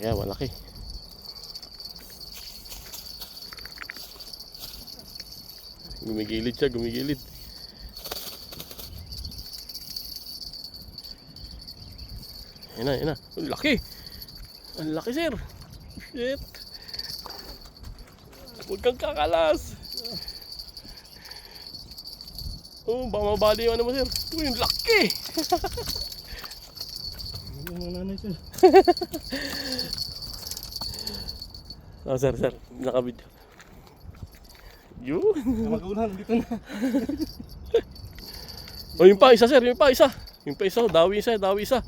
Kaya malaki. Gumigilid siya, gumigilid. Yan na, yan na. Ang laki! Ang laki, sir! Shit! Huwag kang kakalas! Oh, baka mabali yung ano mo, sir. Uy, ang laki! Yung nanay sir. Oh, sir, nakabidyo. Yun! Magulan, dito na. Oh, yung pa isa, sir, yung pa isa. Yung pa isa, dawi isa.